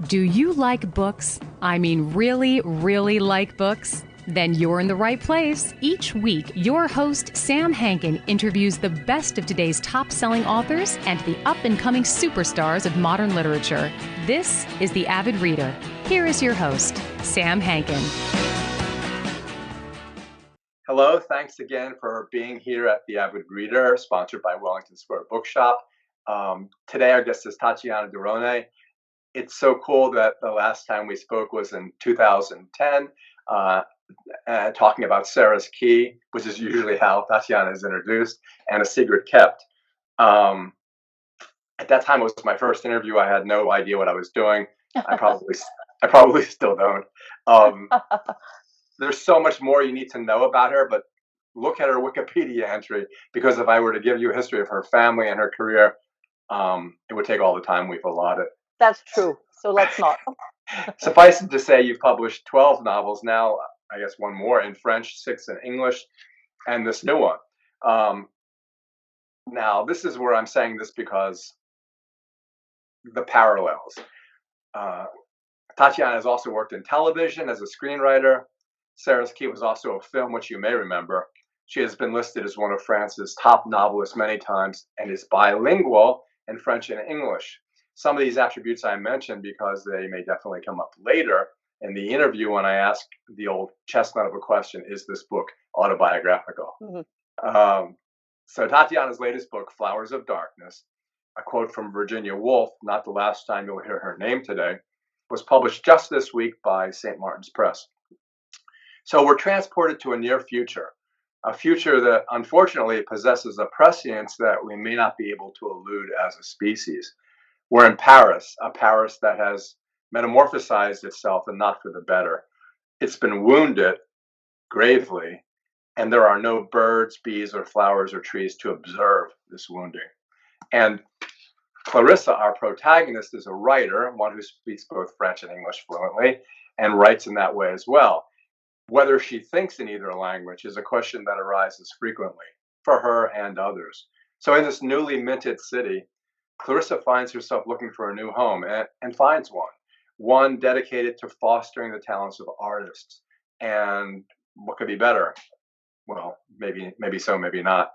Do you like books? I mean, really, really like books? Then you're in the right place. Each week, your host, Sam Hankin, interviews the best of today's top-selling authors and the up-and-coming superstars of modern literature. This is The Avid Reader. Here is your host, Sam Hankin. Hello, thanks again for being here at The Avid Reader, sponsored by Wellington Square Bookshop. Today, our guest is Tatiana de Rosnay. It's so cool that the last time we spoke was in 2010, talking about Sarah's Key, which is usually how Tatiana is introduced, and A Secret Kept. At that time, it was my first interview. I had no idea what I was doing. I probably still don't. There's so much more you need to know about her, but look at her Wikipedia entry, because if I were to give you a history of her family and her career, it would take all the time we've allotted. That's true. So let's not. Suffice it to say, you've published 12 novels now, I guess one more in French, 6 in English, and this new one. Now, this is where I'm saying this because the parallels. Tatiana has also worked in television as a screenwriter. Sarah's Key was also a film, which you may remember. She has been listed as one of France's top novelists many times and is bilingual in French and English. Some of these attributes I mentioned because they may definitely come up later in the interview when I ask the old chestnut of a question, is this book autobiographical? Mm-hmm. So Tatiana's latest book, Flowers of Darkness, a quote from Virginia Woolf, not the last time you'll hear her name today, was published just this week by St. Martin's Press. So we're transported to a near future, a future that unfortunately possesses a prescience that we may not be able to elude as a species. We're in Paris, a Paris that has metamorphosized itself and not for the better. It's been wounded gravely, and there are no birds, bees, or flowers or trees to observe this wounding. And Clarissa, our protagonist, is a writer, one who speaks both French and English fluently, and writes in that way as well. Whether she thinks in either language is a question that arises frequently for her and others. So in this newly minted city, Clarissa finds herself looking for a new home and finds one dedicated to fostering the talents of artists. And what could be better? Well, maybe so, maybe not.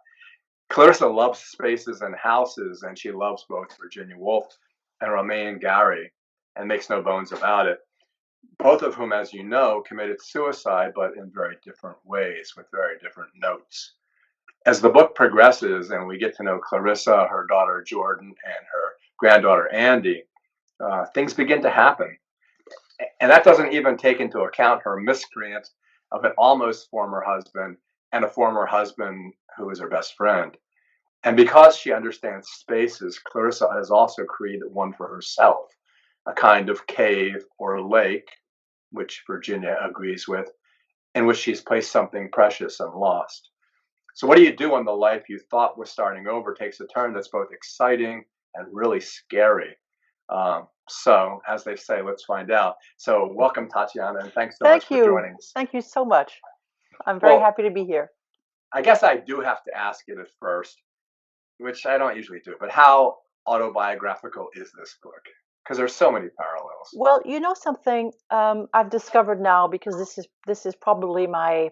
Clarissa loves spaces and houses, and she loves both Virginia Woolf and Romain Gary, and makes no bones about it. Both of whom, as you know, committed suicide, but in very different ways, with very different notes. As the book progresses and we get to know Clarissa, her daughter Jordan, and her granddaughter Andy, things begin to happen. And that doesn't even take into account her miscreant of an almost former husband and a former husband who is her best friend. And because she understands spaces, Clarissa has also created one for herself, a kind of cave or lake, which Virginia agrees with, in which she's placed something precious and lost. So what do you do when the life you thought was starting over takes a turn that's both exciting and really scary? So, as they say, let's find out. So welcome, Tatiana, and thanks so much for joining us. Thank you so much. I'm very happy to be here. I guess I do have to ask it at first, which I don't usually do, but how autobiographical is this book? Because there's so many parallels. Well, you know something I've discovered now, because this is probably my,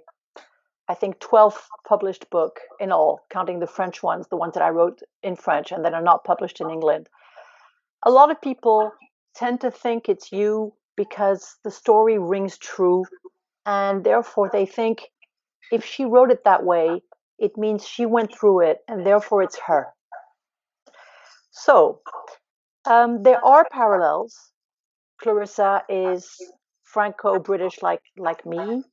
I think, 12th published book in all, counting the French ones, the ones that I wrote in French and that are not published in England. A lot of people tend to think it's you because the story rings true, and therefore they think if she wrote it that way, it means she went through it, and therefore it's her. So there are parallels. Clarissa is Franco-British like me.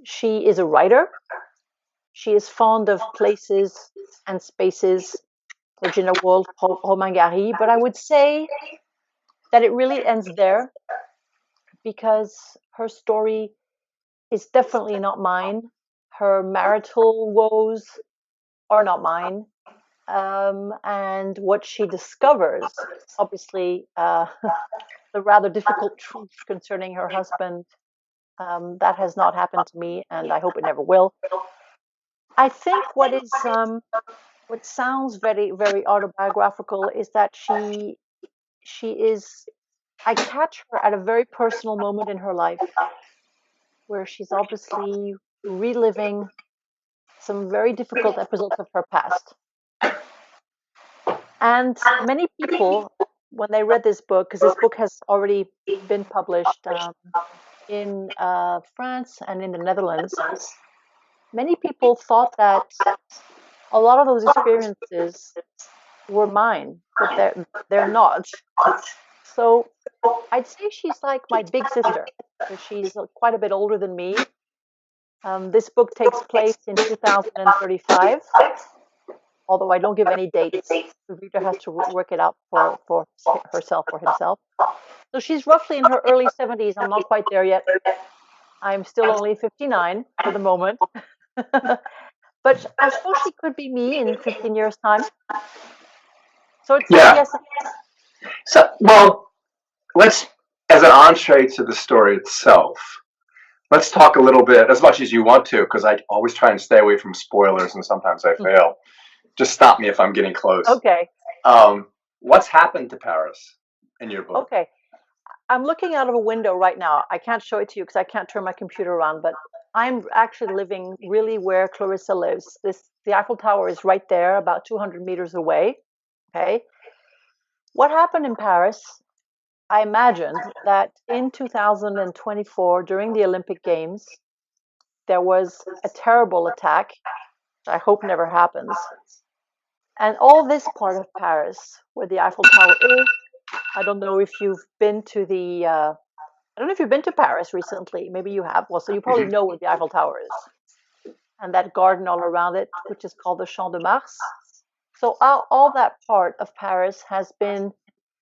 She is a writer. She is fond of places and spaces, Virginia Woolf, Romain Gary. But I would say that it really ends there, because her story is definitely not mine. Her marital woes are not mine. And what she discovers, obviously, the rather difficult truth concerning her husband, that has not happened to me, and I hope it never will. I think what sounds very, very autobiographical is that she I catch her at a very personal moment in her life where she's obviously reliving some very difficult episodes of her past. And many people, when they read this book, because this book has already been published in France and in the Netherlands, many people thought that a lot of those experiences were mine, but they're not. So I'd say she's like my big sister, because she's quite a bit older than me. This book takes place in 2035, although I don't give any dates. The reader has to work it out for herself or himself. So she's roughly in her early 70s. I'm not quite there yet. I'm still only 59 for the moment. But I suppose she could be me in 15 years' time. So it's yes. So, well, let's, as an entree to the story itself, let's talk a little bit, as much as you want to, because I always try and stay away from spoilers, and sometimes I fail. Just stop me if I'm getting close. Okay. What's happened to Paris in your book? Okay. I'm looking out of a window right now. I can't show it to you because I can't turn my computer around, but I'm actually living really where Clarissa lives. The Eiffel Tower is right there, about 200 meters away. Okay. What happened in Paris? I imagined that in 2024, during the Olympic Games, there was a terrible attack, which I hope never happens. And all this part of Paris, where the Eiffel Tower is, I don't know if you've been to I don't know if you've been to Paris recently. Maybe you have. Well, so you probably know where the Eiffel Tower is, and that garden all around it, which is called the Champ de Mars. So all that part of Paris has been,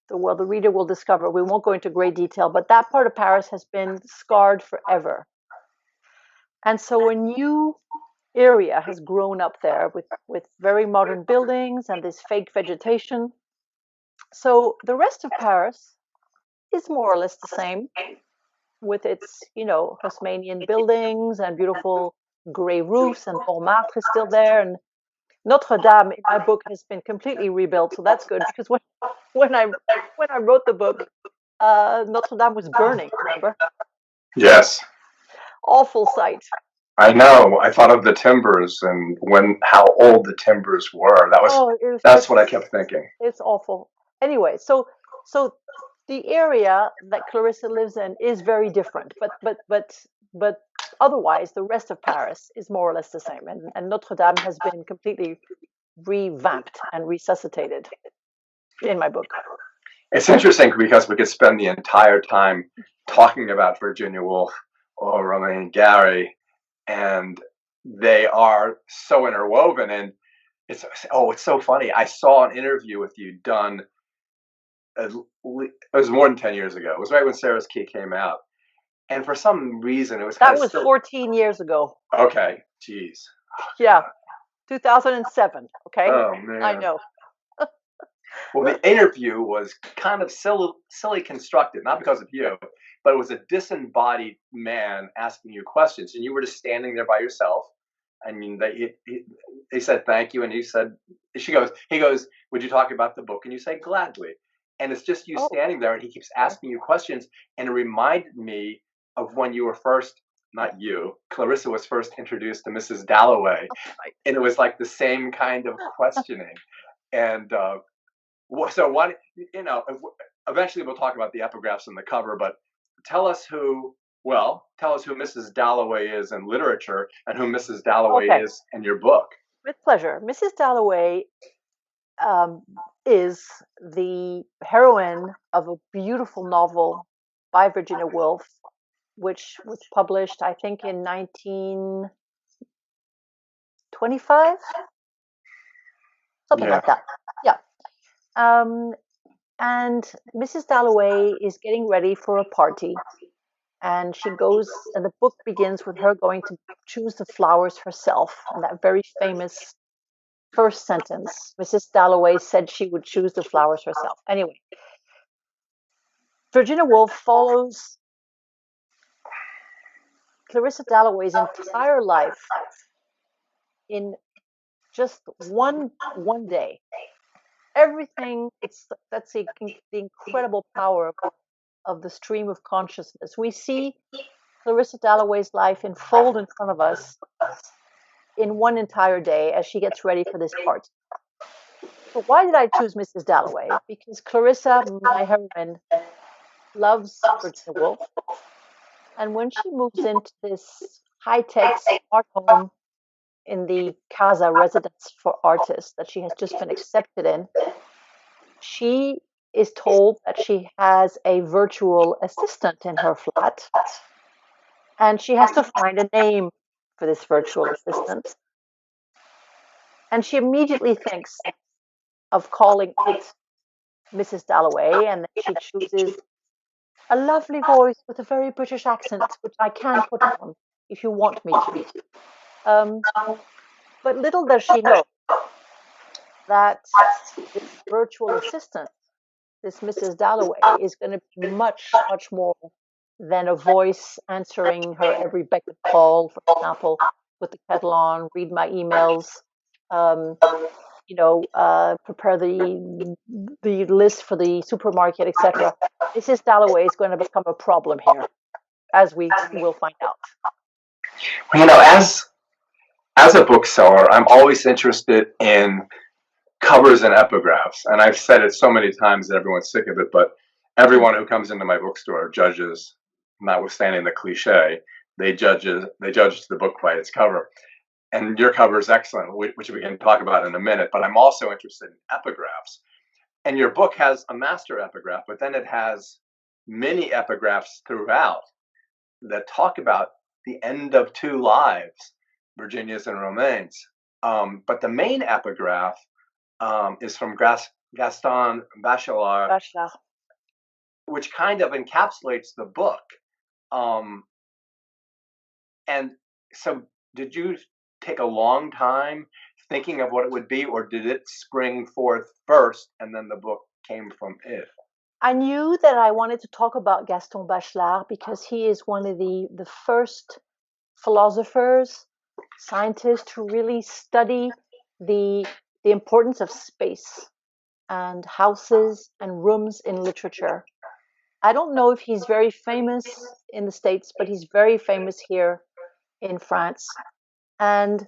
well, the reader will discover. We won't go into great detail, but that part of Paris has been scarred forever. And so a new area has grown up there with very modern buildings and this fake vegetation. So the rest of Paris is more or less the same, with its, Haussmannian buildings and beautiful gray roofs, and Montmartre is still there, and Notre Dame in my book has been completely rebuilt, so that's good, because when I wrote the book, Notre Dame was burning. Remember? Yes. Awful sight. I know. I thought of the timbers and how old the timbers were. That's what I kept thinking. It's awful. Anyway, so the area that Clarissa lives in is very different, but otherwise the rest of Paris is more or less the same, and Notre Dame has been completely revamped and resuscitated in my book. It's interesting because we could spend the entire time talking about Virginia Woolf or Romain Gary, and they are so interwoven. And it's so funny. I saw an interview with you done. It was more than 10 years ago. It was right when Sarah's Key came out, and for some reason it was. That was 14 years ago. Okay, jeez. Yeah, 2007. Okay. Oh man, I know. Well, the interview was kind of silly constructed, not because of you, but it was a disembodied man asking you questions, and you were just standing there by yourself. I mean, they said thank you, and he goes, would you talk about the book? And you say gladly. And it's just you standing there, and he keeps asking you questions, and it reminded me of when you were first, not you, Clarissa was first introduced to Mrs Dalloway, and it was like the same kind of questioning. And so what, eventually we'll talk about the epigraphs on the cover, but tell us who Mrs Dalloway is in literature and who Mrs Dalloway is in your book. With pleasure. Mrs Dalloway is the heroine of a beautiful novel by Virginia Woolf, which was published, I think, in 1925, something like that. Yeah. And Mrs Dalloway is getting ready for a party, and she goes, and the book begins with her going to choose the flowers herself, and that very famous first sentence, Mrs Dalloway said she would choose the flowers herself. Anyway, Virginia Woolf follows Clarissa Dalloway's entire life in just one day. everything. That's the incredible power of the stream of consciousness. We see Clarissa Dalloway's life unfold in front of us in one entire day as she gets ready for this part. So why did I choose Mrs. Dalloway? Because Clarissa, my heroine, loves Virginia Woolf. And when she moves into this high-tech smart home in the Casa residence for artists that she has just been accepted in, she is told that she has a virtual assistant in her flat, and she has to find a name for this virtual assistant. And she immediately thinks of calling it Mrs. Dalloway, and then she chooses a lovely voice with a very British accent, which I can put on if you want me to. But little does she know that this virtual assistant, this Mrs. Dalloway, is going to be much, much more than a voice answering her every beck and call, for example, put the kettle on, read my emails, prepare the list for the supermarket, etc. Mrs. Dalloway is going to become a problem here, as we will find out. As a bookseller, I'm always interested in covers and epigraphs, and I've said it so many times that everyone's sick of it, but everyone who comes into my bookstore judges, notwithstanding the cliche, they judge the book by its cover. And your cover is excellent, which we can talk about in a minute, but I'm also interested in epigraphs. And your book has a master epigraph, but then it has many epigraphs throughout that talk about the end of two lives, Virginia's and Romaine's. But the main epigraph is from Gaston Bachelard, which kind of encapsulates the book. And so did you take a long time thinking of what it would be, or did it spring forth first and then the book came from it? I knew that I wanted to talk about Gaston Bachelard because he is one of the first philosophers, scientists who really study the importance of space and houses and rooms in literature. I don't know if he's very famous in the States, but he's very famous here in France. And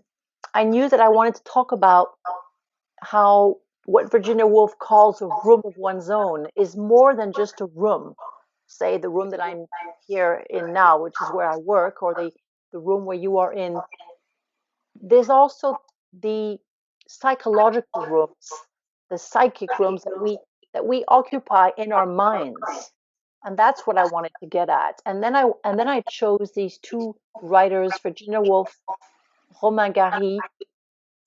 I knew that I wanted to talk about how what Virginia Woolf calls a room of one's own is more than just a room. Say the room that I'm here in now, which is where I work, or the room where you are in. There's also the psychological rooms, the psychic rooms that we occupy in our minds. And that's what I wanted to get at. And then I chose these two writers, Virginia Woolf, Romain Gary,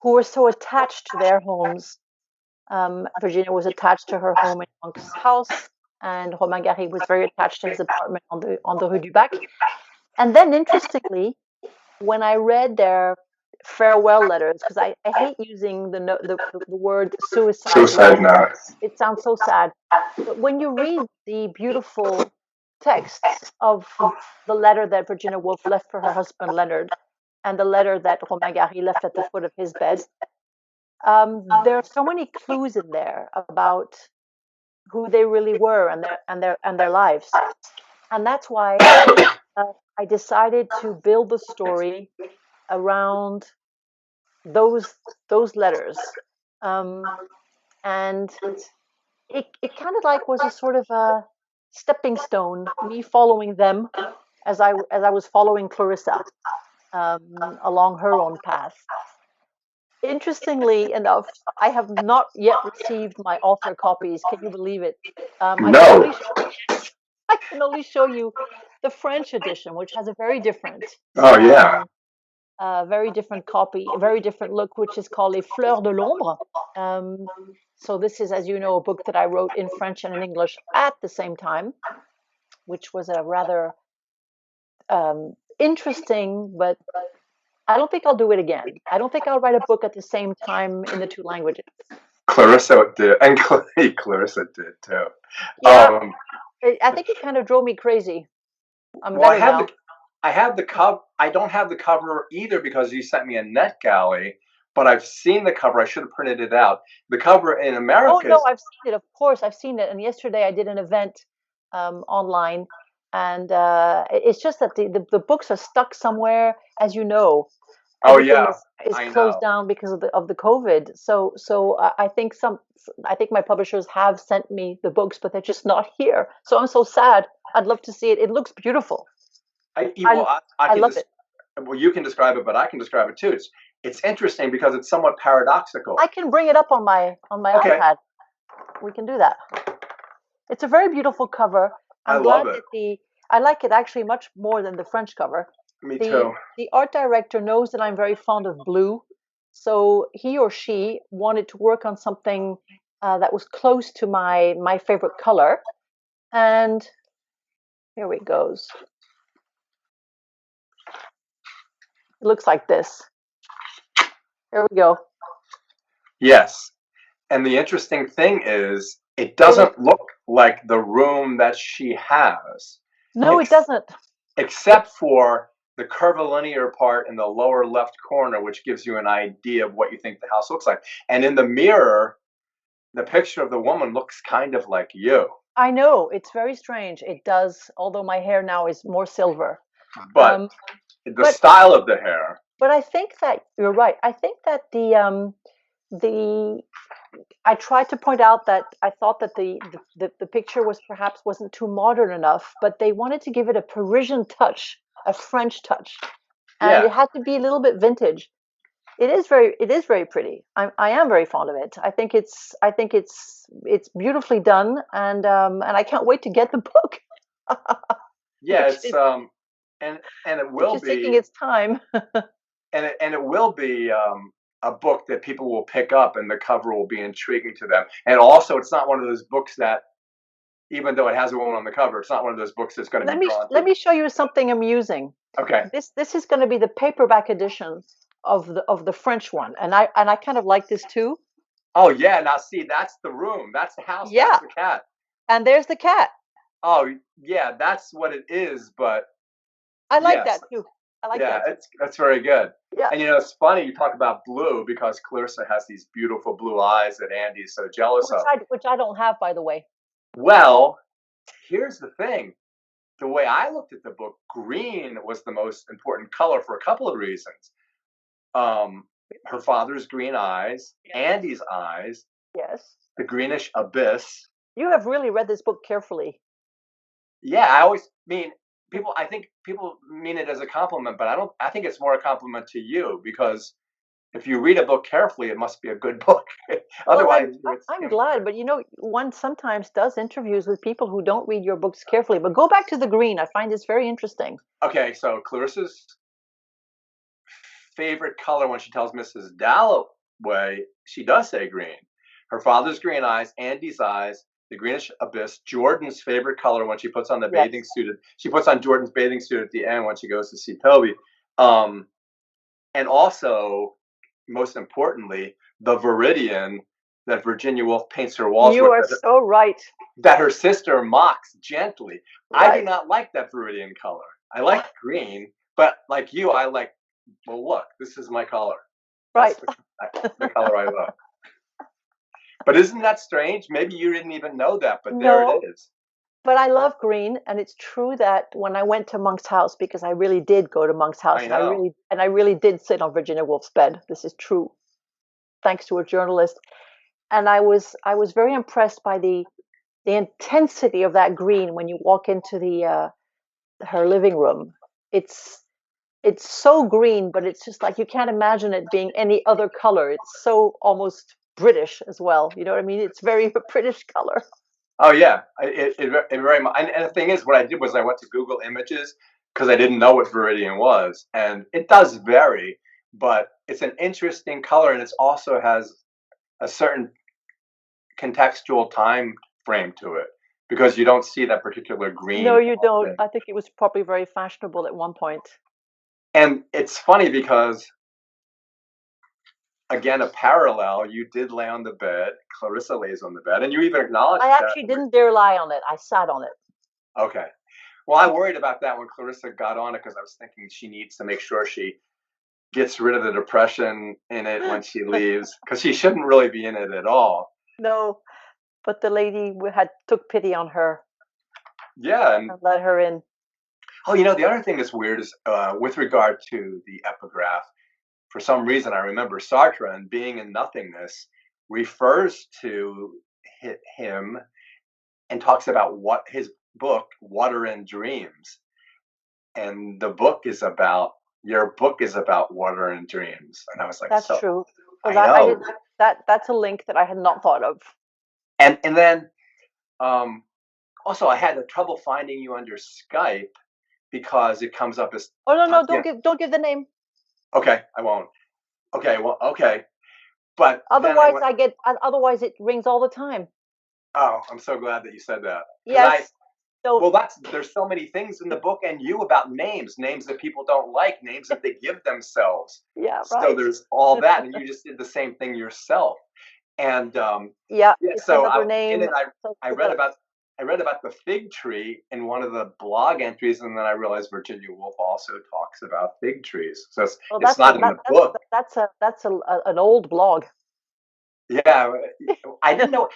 who were so attached to their homes. Virginia was attached to her home in Monk's house, and Romain Gary was very attached to his apartment on the Rue du Bac. And then, interestingly, when I read their farewell letters, because I hate using the word suicide. Suicide note. It sounds so sad. But when you read the beautiful texts of the letter that Virginia Woolf left for her husband Leonard, and the letter that Romain Gary left at the foot of his bed, there are so many clues in there about who they really were and their lives, and that's why I decided to build the story around those letters, and it kind of like was a sort of a stepping stone, me following them as I was following Clarissa along her own path. Interestingly enough, I have not yet received my author copies. Can you believe it? No. I can only show you the French edition, which has a very different. Oh, yeah. Very different copy, a very different look, which is called Les Fleurs de l'Ombre. So this is, as you know, a book that I wrote in French and in English at the same time, which was a rather interesting, but I don't think I'll do it again. I don't think I'll write a book at the same time in the two languages. Clarissa did, and Clarissa did too. Yeah, I think it kind of drove me crazy. I have the cover. I don't have the cover either because you sent me a NetGalley, but I've seen the cover. I should have printed it out. The cover in America Oh no, I've seen it. Of course, I've seen it. And yesterday I did an event online, and it's just that the books are stuck somewhere, as you know. oh Everything yeah, is I closed know. down because of the COVID. So I think my publishers have sent me the books, but they're just not here. So I'm so sad. I'd love to see it. It looks beautiful. I I I can love just it. well, you can describe it, but I can describe it too. It's interesting because it's somewhat paradoxical. I can bring it up on my Okay, iPad. We can do that. It's a very beautiful cover. I I'm love glad it. that I like it actually much more than the French cover. Me The too. the art director knows that I'm very fond of blue, so he or she wanted to work on something that was close to my favorite color. And here it goes. It looks like this. Here we go. Yes. And the interesting thing is, it It is doesn't look like the room that she has, no, it ex- doesn't. except for the curvilinear part in the lower left corner, which gives you an idea of what you think the house looks like. And in the mirror, the picture of the woman looks kind of like you. I know it's very strange. It does, although my hair now is more silver. But Um, the but style of the hair, but I think that you're right. I think that the I tried to point out that I thought that the picture was perhaps wasn't too modern enough, but they wanted to give it a Parisian touch, a French touch, and yeah, it had to be a little bit vintage. It is very pretty. I am very fond of it. I think it's beautifully done, and I can't wait to get the book, yeah, which it's is and it which will is taking be its time. and it will be a book that people will pick up, and the cover will be intriguing to them. And also, it's not one of those books that, even though it has a woman on the cover, it's not one of those books that's going to be drawn Let to. me show you something amusing. Okay. This is going to be the paperback edition of the French one, and I kind of like this too. Oh yeah. Now see, that's the room. That's the house. That's Yeah, the cat. and there's the cat. Oh yeah, that's what it is. But I like yes, that too. I like yeah, that too. that's very good. Yeah, And it's funny you talk about blue because Clarissa has these beautiful blue eyes that Andy's so jealous of. which I don't have, by the way. Well, here's the thing. The way I looked at the book, green was the most important color for a couple of reasons. Her father's green eyes, Yes. Andy's eyes, Yes. the greenish abyss. You have really read this book carefully. Yeah, I always mean people. I think people mean it as a compliment, but I don't. I think it's more a compliment to you because if you read a book carefully, it must be a good book. Well, Otherwise, you would I'm skim through glad, it. but one sometimes does interviews with people who don't read your books carefully. But go back to the green. I find this very interesting. Okay, so Clarissa's favorite color when she tells Mrs. Dalloway, she does say green. Her father's green eyes, Andy's eyes, the greenish abyss, Jordan's favorite color when she puts on the bathing Yes. suit. She puts on Jordan's bathing suit at the end when she goes to see Toby. Um, and also, most importantly, the Viridian that Virginia Woolf paints her walls You with, are so right. that her sister mocks gently. I do Right. not like that Viridian color. I like green, but like you, I like, well, look, this is my color. That's Right. the color I love. But isn't that strange? Maybe you didn't even know that, but there it No, is. but I love green, and it's true that when I went to Monk's house, because I really did go to Monk's house, I know. and I really did sit on Virginia Woolf's bed. This is true, thanks to a journalist. And I was very impressed by the intensity of that green when you walk into the her living room. It's it's so green, but it's just like you can't imagine it being any other color. It's so almost British as well. You know what I mean? It's very British color. Oh yeah, it very much. And the thing is, what I did was I went to Google Images because I didn't know what Viridian was, and it does vary, but it's an interesting color, and it also has a certain contextual time frame to it because you don't see that particular No, green you don't. often. I think it was probably very fashionable at one point. And it's funny because, again, a parallel. You did lay on the bed. Clarissa lays on the bed, and you even acknowledged I that. actually didn't dare lie on it. I sat on it. Okay. Well, I worried about that when Clarissa got on it because I was thinking she needs to make sure she gets rid of the depression in it when she leaves, because she shouldn't really be in it at all. No, but the lady took pity on her Yeah, and and let her in. oh, the other thing that's weird is with regard to the epigraph. For some reason, I remember Sartre and being in nothingness refers to him and talks about what his book, Water and Dreams. And your book is about water and dreams. And I was like, That's so true. I Because I know. did that's a link that I had not thought of. And then also I had the trouble finding you under Skype because it comes up as Oh no, Tatiana. don't give the name. Okay, I won't. Okay, well, okay. But then I Otherwise went, otherwise it rings all the time. oh, I'm so glad that you said that. Yes. So Well, there's so many things in the book and you about names that people don't like, names that they give themselves. yeah, So right. there's all that, and you just did the same thing yourself. And Yeah, yeah, it's so another in name. it, So I read about the fig tree in one of the blog entries, and then I realized Virginia Woolf also talks about fig trees. So well, it's not in the book. that's an old blog. Yeah, I didn't know.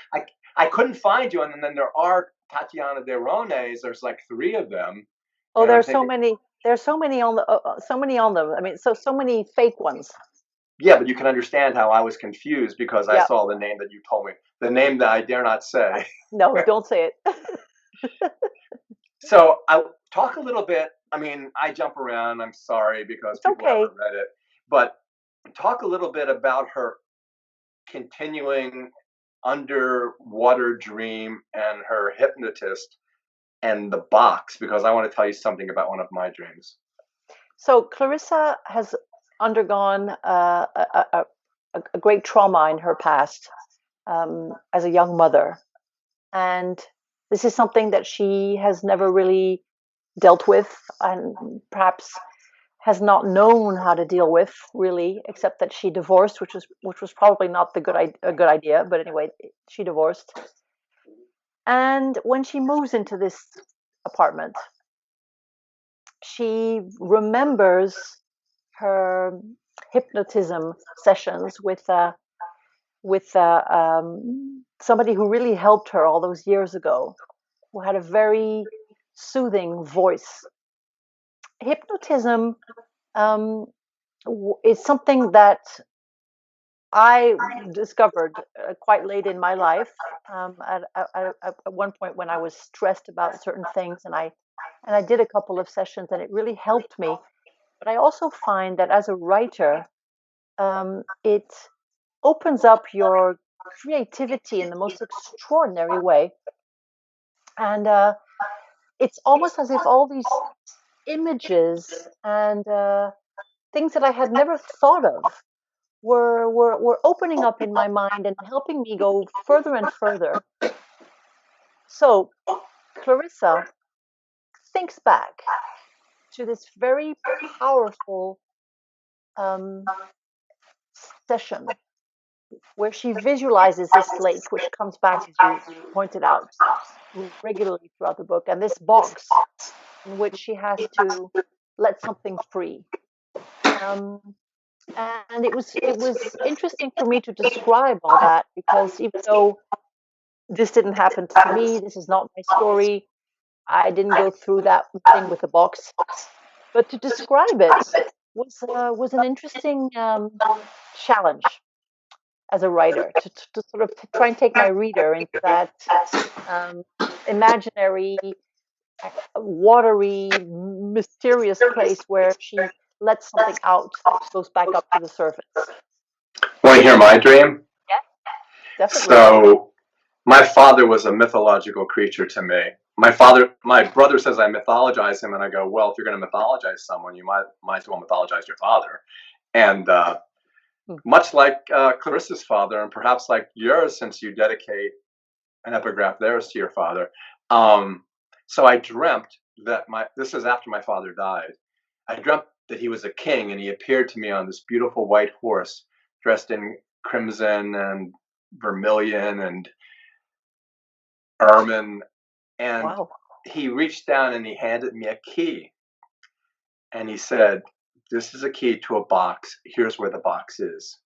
I couldn't find you, and then there are Tatiana de Rosnay. There's like 3 of them, Oh, and I'm there's so thinking, many. There's so many on the so many on them. I mean, so many fake ones. yeah, but you can understand how I was confused because I Yeah. saw the name that you told me, the name that I dare not say. No, don't say it. So I talk a little bit. I mean, I jump around. I'm sorry because It's people okay. haven't read it, but talk a little bit about her continuing underwater dream and her hypnotist and the box, because I want to tell you something about one of my dreams. So Clarissa has undergone a great trauma in her past as a young mother, and this is something that she has never really dealt with, and perhaps has not known how to deal with really, except that she divorced, which was probably not a good idea. But anyway, she divorced, and when she moves into this apartment, she remembers her hypnotism sessions with somebody who really helped her all those years ago, who had a very soothing voice. Hypnotism um, is something that I discovered quite late in my life. At one point when I was stressed about certain things, and I did a couple of sessions, and it really helped me. But I also find that as a writer, it opens up your creativity in the most extraordinary way, and it's almost as if all these images and things that I had never thought of were opening up in my mind and helping me go further and further. So Clarissa thinks back to this very powerful um, session where she visualizes this lake, which comes back, as you pointed out, regularly throughout the book, and this box in which she has to let something free. Um, and it was interesting for me to describe all that, because even though this didn't happen to me, this is not my story, I didn't go through that thing with the box, but to describe it was an interesting challenge as a writer to sort of try and take my reader into that um, imaginary, watery, mysterious place where she lets something out that goes back up to the surface. Want to hear my dream? Yeah, definitely. So my father was a mythological creature to me. My brother says I mythologize him, and I go, well, if you're going to mythologize someone, you might as well mythologize your father. And Hmm. much like Clarissa's father, and perhaps like yours, since you dedicate an epigraph theirs to your father. So I dreamt that this is after my father died. I dreamt that he was a king, and he appeared to me on this beautiful white horse, dressed in crimson and vermilion and ermine, and Wow. he reached down and he handed me a key, and he said, this is a key to a box. Here's where the box is.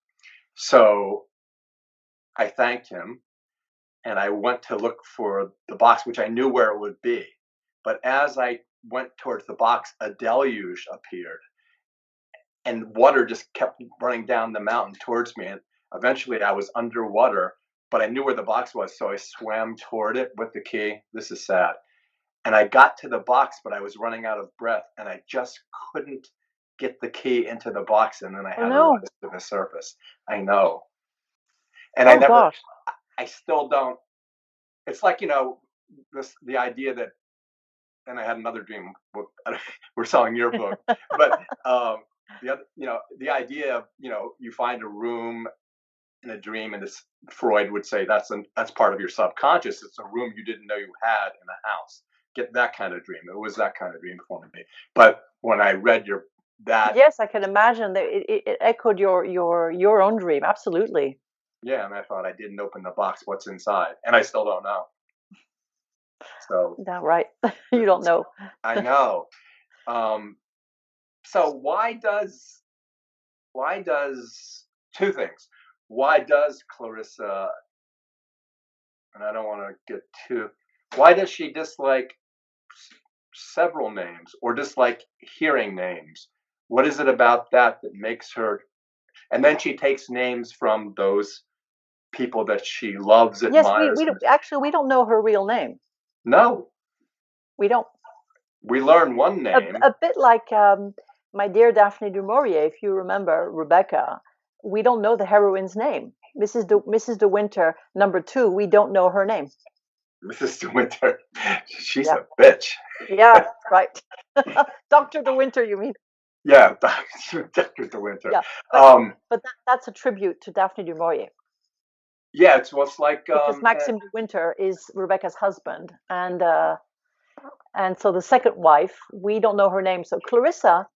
So I thanked him, and I went to look for the box, which I knew where it would be. But as I went towards the box, a deluge appeared, and water just kept running down the mountain towards me. And eventually I was underwater, but I knew where the box was, so I swam toward it with the key. This is sad. And I got to the box, but I was running out of breath, and I just couldn't get the key into the box, and then I had to rise to the surface. I know. And gosh. I still don't. It's like, the idea that, and I had another dream. We're selling your book, but the idea of, you find a room in a dream, and this, Freud would say, that's part of your subconscious. It's a room you didn't know you had in a house. Get that kind of dream. It was that kind of dream for me. But when I read that, yes, I can imagine that it echoed your own dream. Absolutely. Yeah, and I thought, I didn't open the box. What's inside? And I still don't know. So no, right. You don't know. I know. So why does two things? Why does Clarissa, and I don't want to get too, why does she dislike several names or dislike hearing names? What is it about that makes her? And then she takes names from those people that she loves, admires. Yes, we don't know her real name. No, we don't. We learn one name. A bit like my dear Daphne du Maurier, if you remember Rebecca. We don't know the heroine's name. Mrs. De Winter, number 2, we don't know her name. Mrs. De Winter, she's a bitch. Yeah, right. Dr. De Winter, you mean? Yeah, Dr. De Winter. Yeah, but that's a tribute to Daphne du Maurier. Yeah, it's like because Maxime de Winter is Rebecca's husband, and so the second wife, we don't know her name. So Clarissa,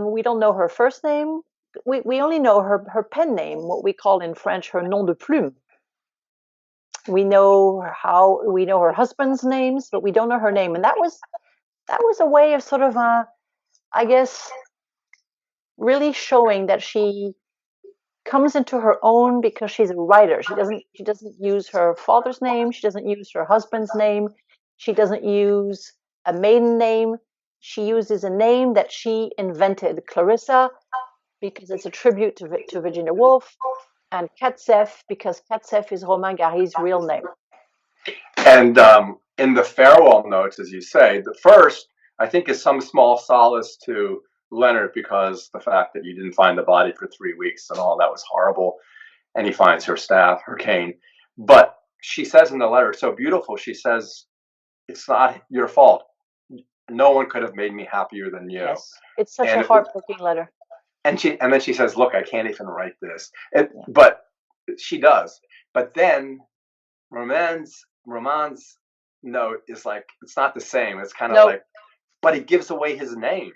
we don't know her first name. We only know her pen name, what we call in French her nom de plume. We know her husband's names, but we don't know her name, and that was a way of sort of I guess really showing that she comes into her own because she's a writer. She doesn't use her father's name. She doesn't use her husband's name. She doesn't use a maiden name. She uses a name that she invented, Clarissa, because it's a tribute to Virginia Woolf, and Katsef because Katsef is Romain Gary's real name. And in the farewell notes, as you say, the first, I think, is some small solace to Leonard, because the fact that you didn't find the body for 3 weeks and all that was horrible, and he finds her staff, her cane. But she says in the letter, so beautiful, she says, it's not your fault. No one could have made me happier than you. Yes, it's such a heartbreaking letter. And then she says, look, I can't even write this. But she does. But then Roman's note is like, it's not the same. It's kind of like, but he gives away his name.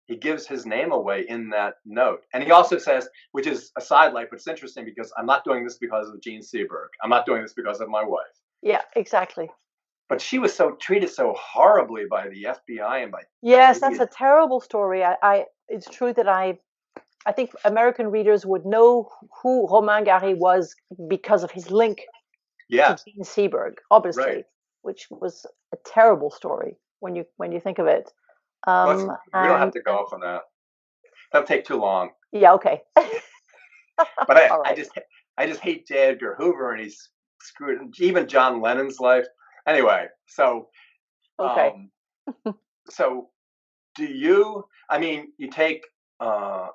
He gives his name away in that note. And he also says, which is a sidelight, but it's interesting because I'm not doing this because of Jean Seberg. I'm not doing this because of my wife. Yeah, exactly. But she was treated so horribly by the FBI and by... Yes, that's a terrible story. It's true that I think American readers would know who Romain Gary was because of his link to Jean Seberg, obviously, which was a terrible story when you think of it. We don't have to go off on that. That'll take too long. Yeah, okay. But I just hate J. Edgar Hoover, and he's screwed even John Lennon's life. Anyway, so so do you? I mean, you take a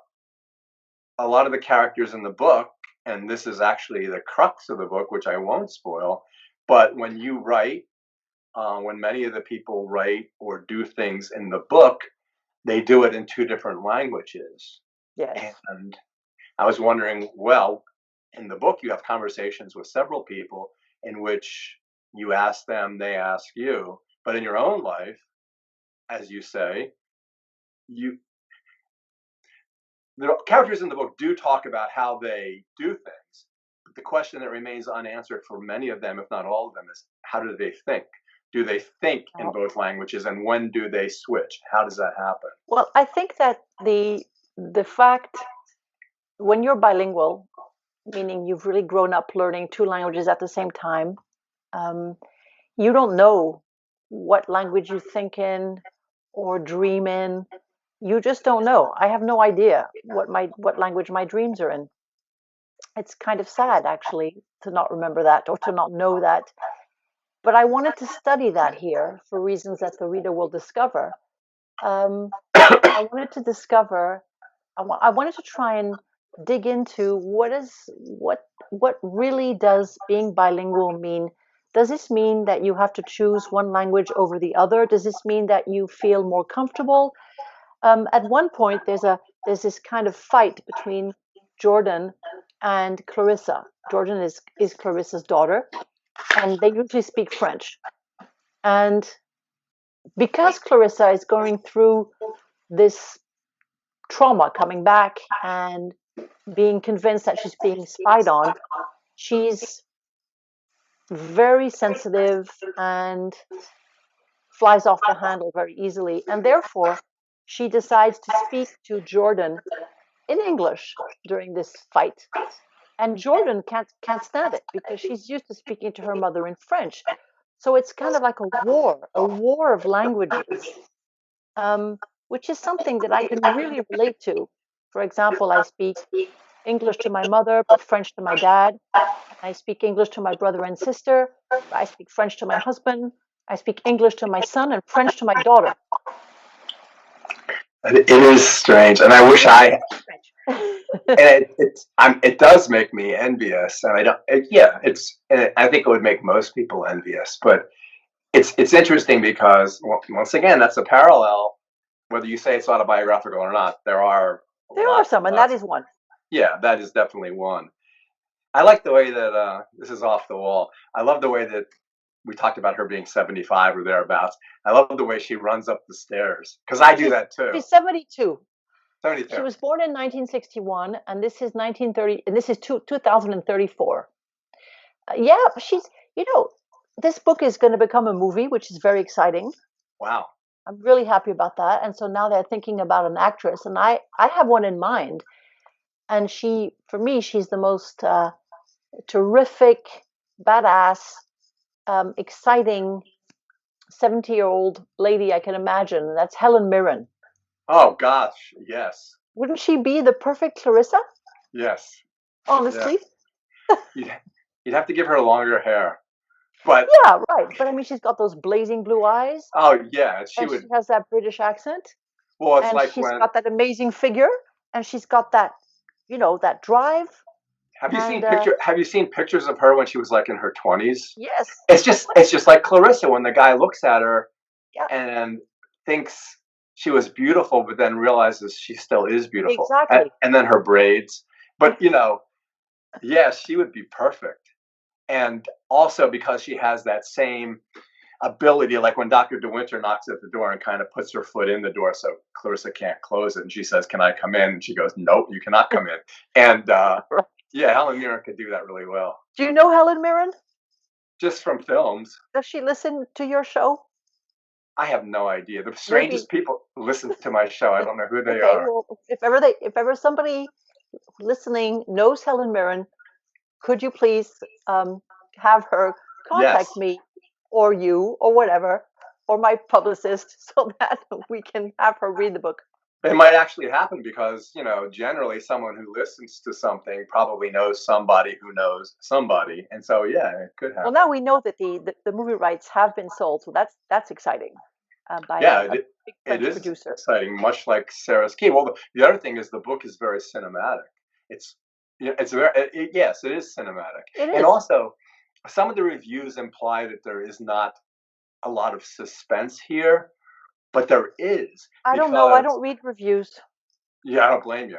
lot of the characters in the book, and this is actually the crux of the book, which I won't spoil. But when you write, when many of the people write or do things in the book, they do it in 2 different languages. Yes. And I was wondering, well, in the book, you have conversations with several people in which you ask them, they ask you. But in your own life, as you say, the characters in the book do talk about how they do things. But the question that remains unanswered for many of them, if not all of them, is how do they think? Do they think in both languages, and when do they switch? How does that happen? Well, I think that the the fact when you're bilingual, meaning you've really grown up learning two languages at the same time, um, you don't know what language you think in or dream in. You just don't know. I have no idea what language my dreams are in. It's kind of sad actually to not remember that or to not know that. But I wanted to study that here for reasons that the reader will discover. Um, I wanted to discover. I wanted to try and dig into what really does being bilingual mean. Does this mean that you have to choose one language over the other? Does this mean that you feel more comfortable? At one point, there's this kind of fight between Jordan and Clarissa. Jordan is Clarissa's daughter, and they usually speak French. And because Clarissa is going through this trauma coming back and being convinced that she's being spied on, she's very sensitive and flies off the handle very easily. And therefore, she decides to speak to Jordan in English during this fight. And Jordan can't stand it because she's used to speaking to her mother in French. So it's kind of like a war of languages, which is something that I can really relate to. For example, I speak English to my mother, but French to my dad. I speak English to my brother and sister. I speak French to my husband. I speak English to my son and French to my daughter. It is strange, and I wish I. And it does make me envious, and I don't. I think it would make most people envious, but it's interesting because once again, that's a parallel. Whether you say it's autobiographical or not, there are some, and that is one. Yeah, that is definitely one. I like the way that this is off the wall. I love the way that we talked about her being 75 or thereabouts. I love the way she runs up the stairs because I do that too. She's 72. 72. She was born in 1961, and this is 1930, and this is 2034. Yeah, this book is going to become a movie, which is very exciting. Wow. I'm really happy about that. And so now they're thinking about an actress, and I have one in mind. And for me, she's the most terrific, badass, exciting 70-year-old lady I can imagine. And that's Helen Mirren. Oh, gosh, yes. Wouldn't she be the perfect Clarissa? Yes. Honestly? Yeah. You'd have to give her longer hair. But yeah, right. But I mean, she's got those blazing blue eyes. Oh, yeah. She has that British accent. Well, it's and like she's got that amazing figure, and she's got that, that drive. Have you seen pictures of her when she was like in her 20s? Yes. It's just like Clarissa when the guy looks at her and thinks she was beautiful, but then realizes she still is beautiful. Exactly. And then her braids. But yes, she would be perfect. And also because she has that same ability, like when Dr. DeWinter knocks at the door and kind of puts her foot in the door so Clarissa can't close it, and she says, "Can I come in?" And she goes, "Nope, you cannot come in." And Helen Mirren could do that really well. Do you know Helen Mirren? Just from films. Does she listen to your show? I have no idea. The strangest people listen to my show. I don't know who they are. Well, if ever somebody listening knows Helen Mirren, could you please have her contact me or you or whatever, or my publicist, so that we can have her read the book? It might actually happen because, generally someone who listens to something probably knows somebody who knows somebody. And so, yeah, it could happen. Well, now we know that the movie rights have been sold. So that's exciting. By a big French producer. Exciting, much like Sarah's Key. Well, the other thing is the book is very cinematic. Yes, it is cinematic. It is. And also, some of the reviews imply that there is not a lot of suspense here, but there is. I don't know. I don't read reviews. Yeah, I don't blame you.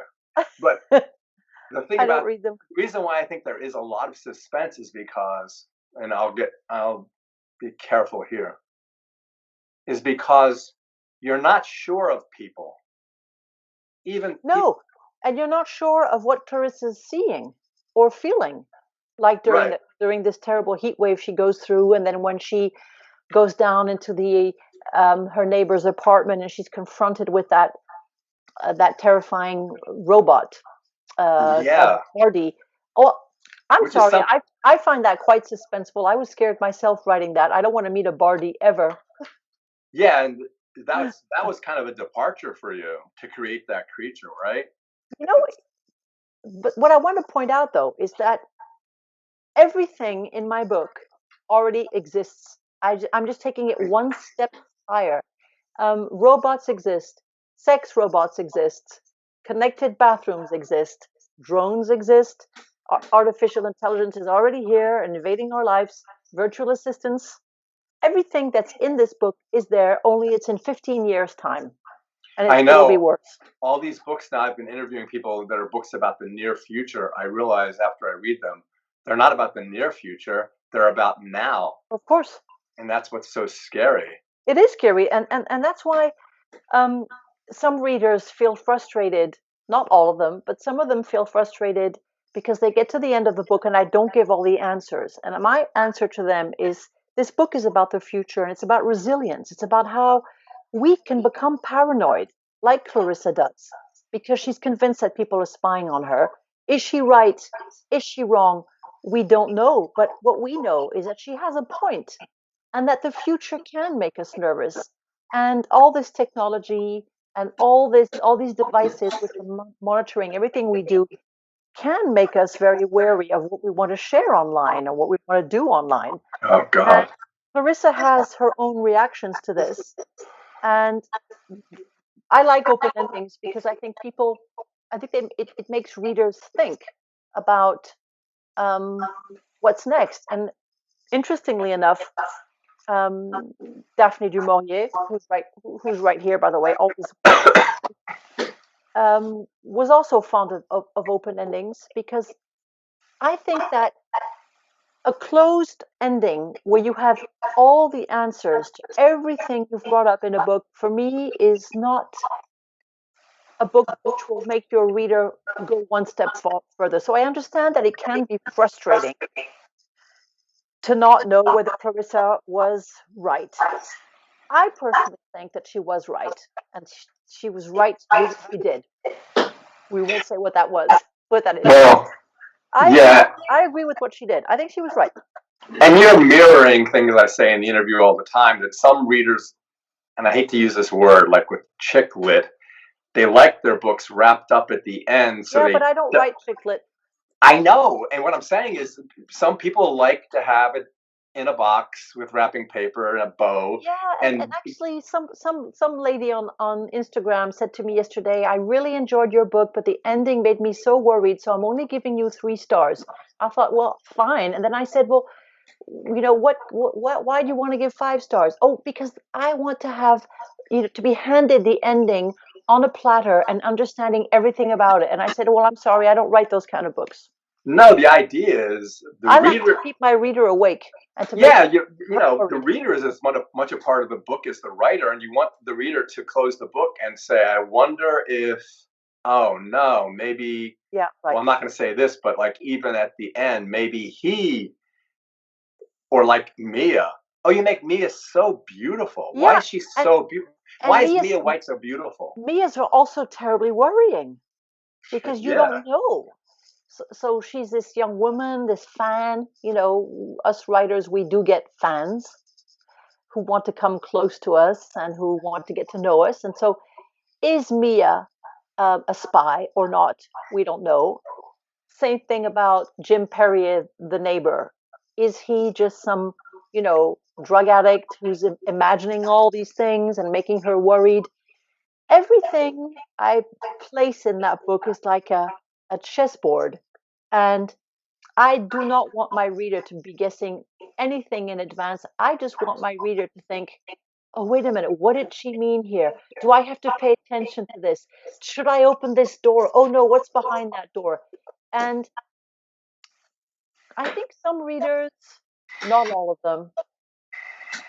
But the thing don't read them. The reason why I think there is a lot of suspense is because, and I'll be careful here, is because you're not sure of people. And you're not sure of what Clarissa's seeing or feeling, like during this terrible heat wave she goes through, and then when she goes down into the her neighbor's apartment and she's confronted with that that terrifying robot called Yeah, Hardy. Oh, I'm which is sorry. some I find that quite suspenseful. I was scared myself writing that. I don't want to meet a Bardi ever. yeah, and that was kind of a departure for you to create that creature, right? You know, It's but what I want to point out though is that everything in my book already exists. I'm just taking it one step higher. Robots exist, sex robots exist, connected bathrooms exist, drones exist, artificial intelligence is already here and invading our lives, virtual assistants. Everything that's in this book is there, only it's in 15 years' time, and I it'll be know worse. all these books now. I've been interviewing people that are books about the near future. I realize after I read them, they're not about the near future. They're about now, Of course, and that's what's so scary. it is scary, and that's why um, some readers feel frustrated. Not all of them, but some of them feel frustrated because they get to the end of the book and I don't give all the answers. And my answer to them is this book is about the future and it's about resilience. It's about how we can become paranoid, like Clarissa does, because she's convinced that people are spying on her. Is she right? Is she wrong? We don't know. But what we know is that she has a point and that the future can make us nervous. And all this technology and all these devices which are monitoring everything we do can make us very wary of what we want to share online or what we want to do online. Oh And God. Clarissa has her own reactions to this. And I like open endings because I think it makes readers think about what's next. And interestingly enough, um, Daphne du Maurier, who's right here, by the way, always was also fond of open endings because I think that a closed ending where you have all the answers to everything you've brought up in a book, for me, is not a book which will make your reader go one step further. So I understand that it can be frustrating to not know whether Clarissa was right. I personally think that she was right, and she was right to do what she did. We won't say what that was, what that is. Well, yeah, I agree with what she did. I think she was right. and you're mirroring things I say in the interview all the time that some readers, and I hate to use this word, like with chick lit, they like their books wrapped up at the end, so Yeah, but they. I don't write chick lit. I know, and what I'm saying is, some people like to have it in a box with wrapping paper and a bow, Yeah, and and actually, some lady on Instagram said to me yesterday, "I really enjoyed your book, but the ending made me so worried, so I'm only giving you 3 stars." I thought, well, fine, and then I said, well, why do you want to give 5 stars? Oh, because I want to have to be handed the ending on a platter and understanding everything about it. And I said, well, I'm sorry, I don't write those kind of books. no, the idea is the I like to reader. keep my reader awake and to make Yeah, you her know, the worried. reader is as much a part of the book as the writer, and you want the reader to close the book and say, "I wonder if, oh no, maybe." Yeah, Well, right. I'm not going to say this, but like even at the end, maybe he, or like Mia. Oh, you make Mia so beautiful. Why Yeah, is she and so beautiful? and Why is Mia White so beautiful? Mia's are also terribly worrying because you Yeah. don't know. So she's this young woman, this fan. Us writers, we do get fans who want to come close to us and who want to get to know us. And so, is Mia a spy or not? We don't know. Same thing about Jim Perrier, the neighbor. Is he just some, drug addict who's imagining all these things and making her worried? Everything I place in that book is like a chessboard. And I do not want my reader to be guessing anything in advance. I just want my reader to think, oh, wait a minute, what did she mean here? Do I have to pay attention to this? Should I open this door? Oh no, what's behind that door? And I think some readers, not all of them,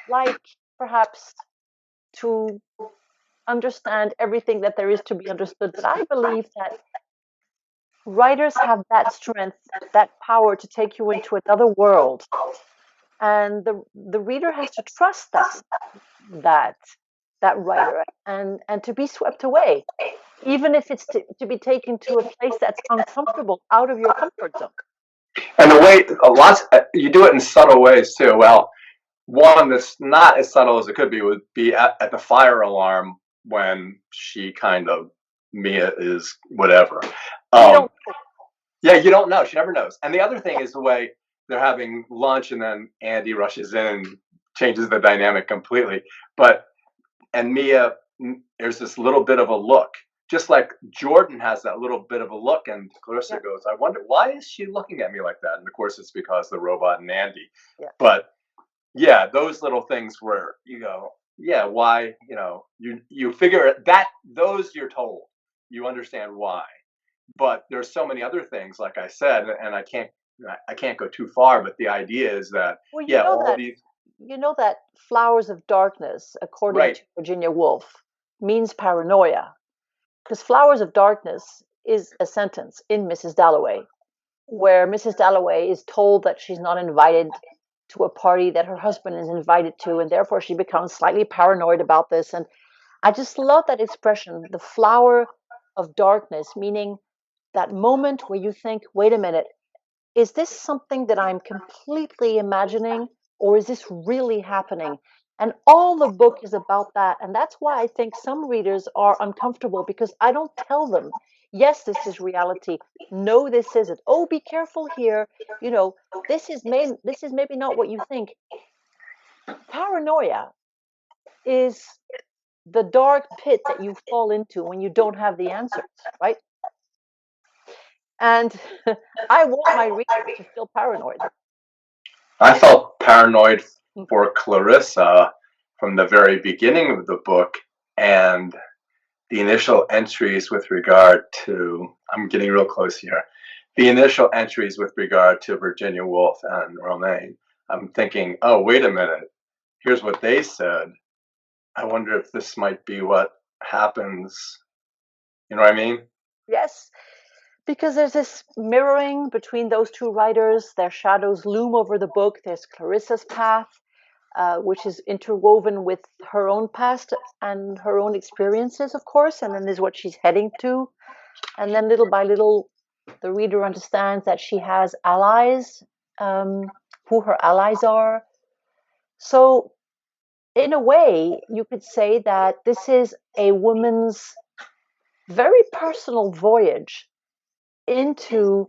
like perhaps to understand everything that there is to be understood. But I believe that writers have that strength, that power to take you into another world. And the reader has to trust that. that writer, and to be swept away, even if it's to be taken to a place that's uncomfortable, out of your comfort zone. And the way you do it in subtle ways too. Well, one that's not as subtle as it could be would be at the fire alarm when she kind of Mia is whatever. You don't know. Yeah, you don't know. She never knows. And the other thing is the way they're having lunch, and then Andy rushes in and changes the dynamic completely. And Mia, there's this little bit of a look, just like Jordan has that little bit of a look, and Clarissa Yeah. goes, "I wonder why is she looking at me like that?" And of course, it's because the robot and Andy. Yeah. But yeah, those little things where you go, yeah, why? You figure that those you're told, you understand why. But there's so many other things, like I said, and I can't go too far. But the idea is that Well, all these you know that flowers of darkness, according right. to Virginia Woolf, means paranoia, because flowers of darkness is a sentence in Mrs. Dalloway, where Mrs. Dalloway is told that she's not invited to a party that her husband is invited to, and therefore she becomes slightly paranoid about this. And I just love that expression, the flower of darkness, meaning that moment where you think, wait a minute, is this something that I'm completely imagining, or is this really happening? And all the book is about that. And that's why I think some readers are uncomfortable, because I don't tell them, yes, this is reality. No, this isn't. Oh, be careful here. You know, this is maybe not what you think. Paranoia is the dark pit that you fall into when you don't have the answers, right? And I want my reader to feel paranoid. I felt paranoid for Clarissa from the very beginning of the book, and the initial entries with regard to, I'm getting real close here, the initial entries with regard to Virginia Woolf and Romaine. I'm thinking, oh, wait a minute, here's what they said. I wonder if this might be what happens. You know what I mean? Yes, because there's this mirroring between those two writers. Their shadows loom over the book. There's Clarissa's path, which is interwoven with her own past and her own experiences, of course, and then there's what she's heading to. And then little by little, the reader understands that she has allies, who her allies are. So, in a way, you could say that this is a woman's very personal voyage into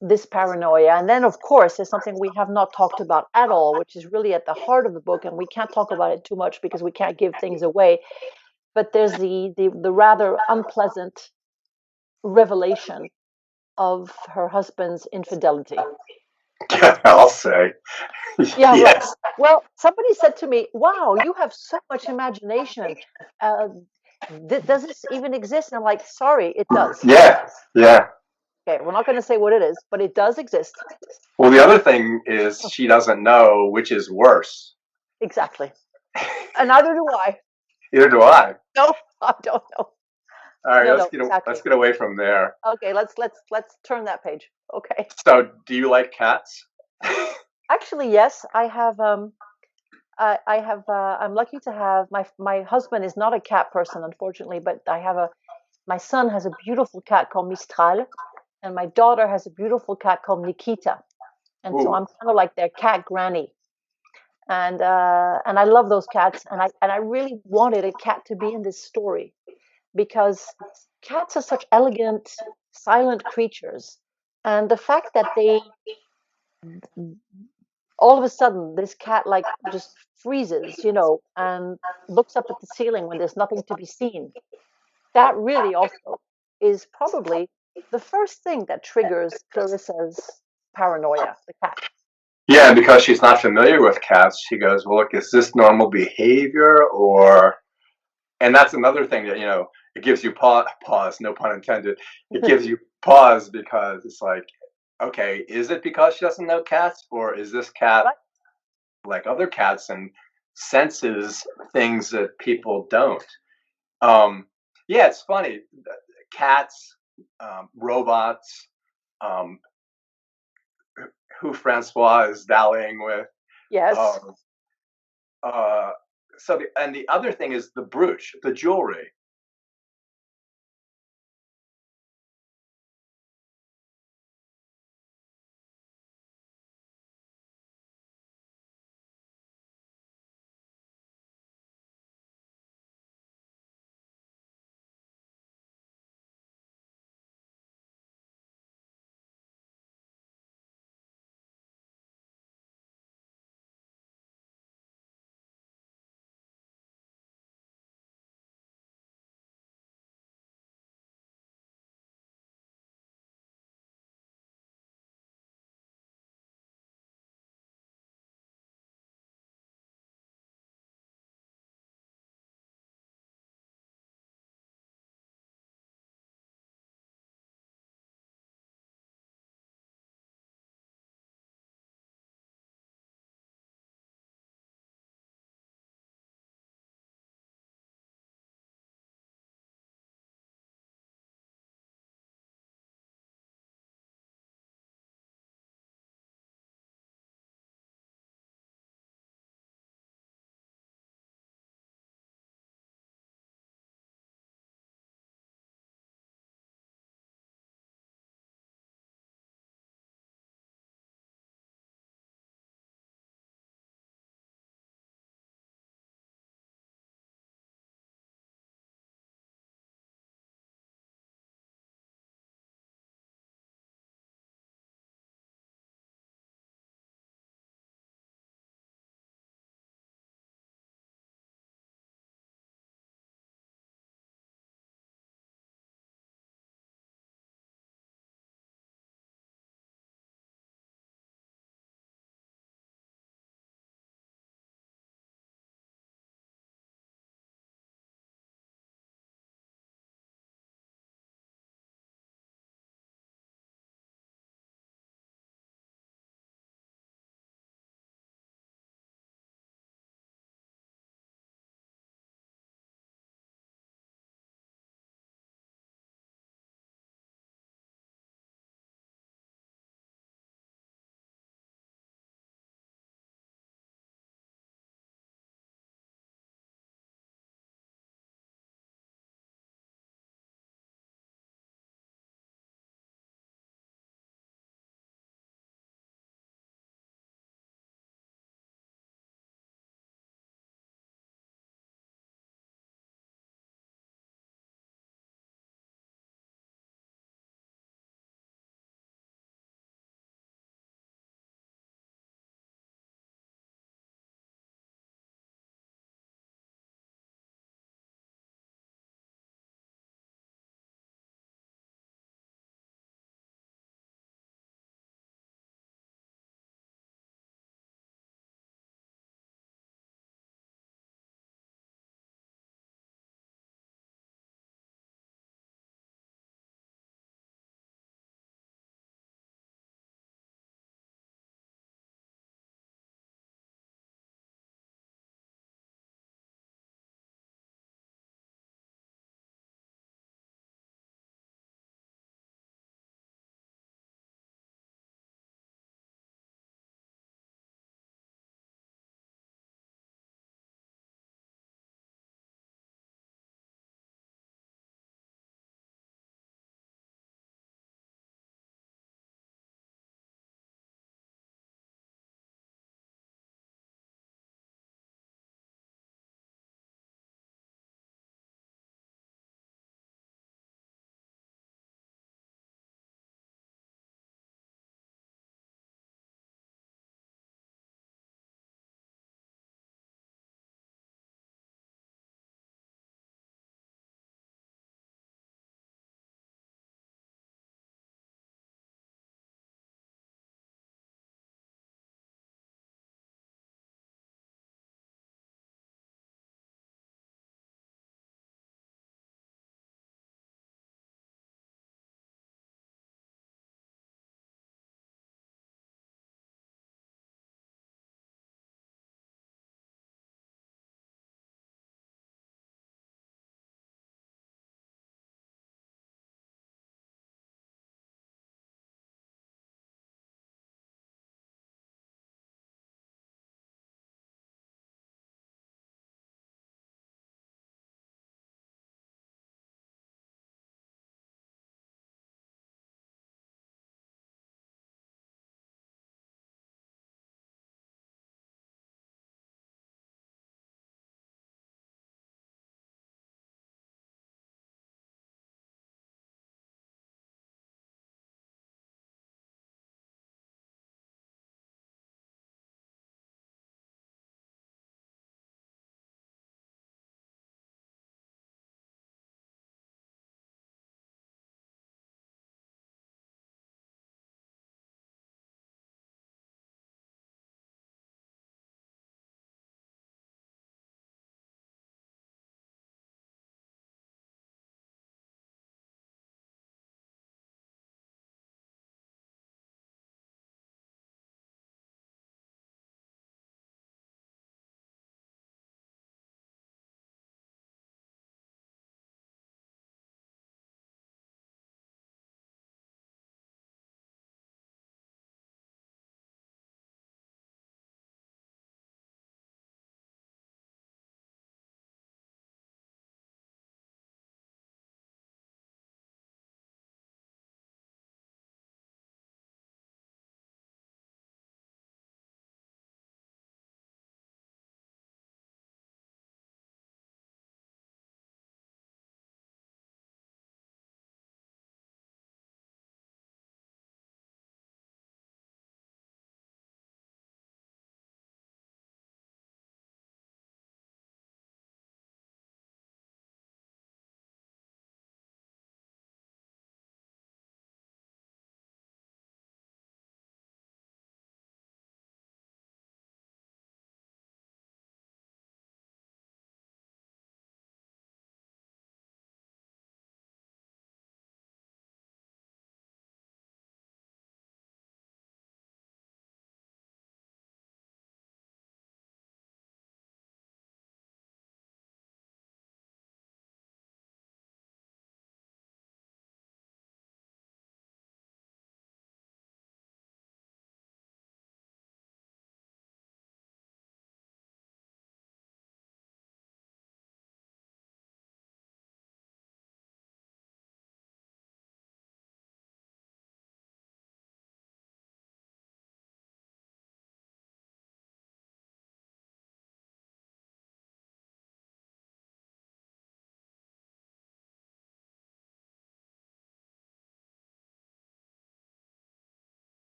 this paranoia. And then, of course, there's something we have not talked about at all, which is really at the heart of the book, and we can't talk about it too much because we can't give things away. But there's the rather unpleasant revelation of her husband's infidelity. I'll say. Yeah, right. Yes. Well, somebody said to me, "Wow, you have so much imagination. Uh, does this even exist?" And I'm like, "Sorry, it does." Yeah. Yeah. Okay, we're not going to say what it is, but it does exist. Well, the other thing is she doesn't know which is worse. Exactly. And neither do I. Either do I. No, I don't know. All right, No, let's no, exactly. get away from there. Okay, let's turn that page. Okay. So, do you like cats? Actually, yes, I have I have I'm lucky to have my husband is not a cat person, unfortunately, but my son has a beautiful cat called Mistral, and my daughter has a beautiful cat called Nikita. And so Ooh. I'm kind of like their cat granny. And I love those cats, and I really wanted a cat to be in this story, because cats are such elegant, silent creatures. And the fact that they all of a sudden this cat like just freezes, and looks up at the ceiling when there's nothing to be seen. That really also is probably the first thing that triggers Clarissa's paranoia, the cat. Yeah, because she's not familiar with cats, she goes, "Well, look, is this normal behavior or?" And that's another thing that it gives you pause, no pun intended. It gives you pause because it's like, okay, is it because she doesn't know cats, or is this cat Right? like other cats and senses things that people don't? Um, yeah, it's funny. Cats, robots, um, who Francois is dallying with, Yes. um, uh, and the other thing is the brooch, the jewelry.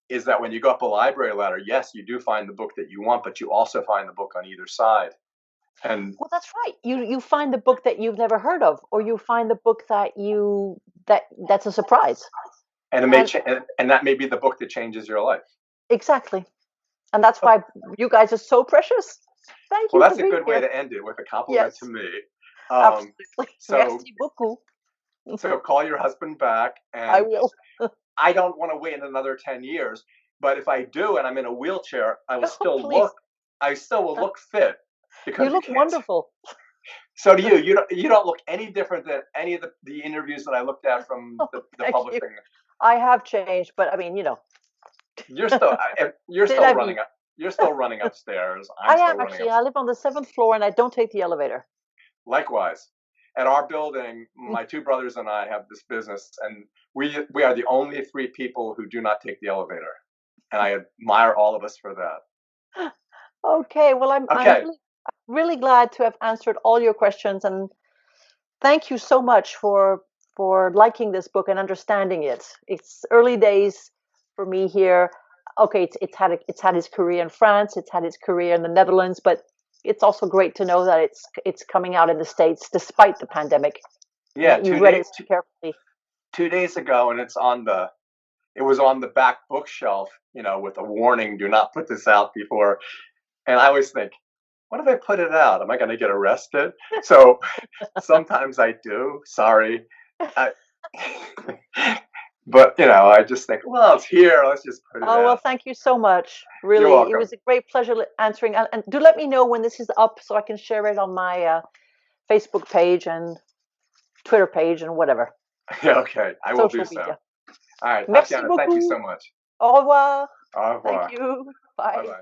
is that when you go up a library ladder, yes, you do find the book that you want, but you also find the book on either side. And Well, that's right. You find the book that you've never heard of, or you find the book that's a surprise. and it may and that may be the book that changes your life. Exactly. And that's why you guys are so precious. Thank you. Well, that's for a being good way here. to end it, with a compliment Yes, to me. absolutely. So, Merci beaucoup. so call your husband back, I and will. I don't want to wait another 10 years, but if I do and I'm in a wheelchair, I will Oh, still please. look fit, because You look can't. wonderful. So do you. You don't look any different than any of the interviews that I looked at from Oh, the thank you. publishing. I have changed, but I mean, You're still c'est la vie. you're still running upstairs. I I'm still am running actually. upstairs. I live on the 7th floor, and I don't take the elevator. Likewise, at our building, my two brothers and I have this business, and we are the only 3 people who do not take the elevator, and I admire all of us for that. Okay. Well, I'm Okay. really glad to have answered all your questions, and thank you so much for liking this book and understanding it. It's early days for me here. Okay, it's had its career in France, it's had its career in the Netherlands, but it's also great to know that it's coming out in the States despite the pandemic, and Yeah, that you read it so carefully. 2 days ago, and it was on the back bookshelf, with a warning: "Do not put this out before." And I always think, what if I put it out? Am I going to get arrested? So sometimes I do. Sorry. I, but, I just think, well, it's here. Let's just put it Oh, well, out. thank you so much. You're Really, it welcome. was a great pleasure answering. And do let me know when this is up so I can share it on my Facebook page and Twitter page and whatever. Okay, I will do Social so. media. All right, Merci Tatiana, thank you beaucoup. so much. Au revoir. Au revoir. Thank you. Bye. Bye-bye.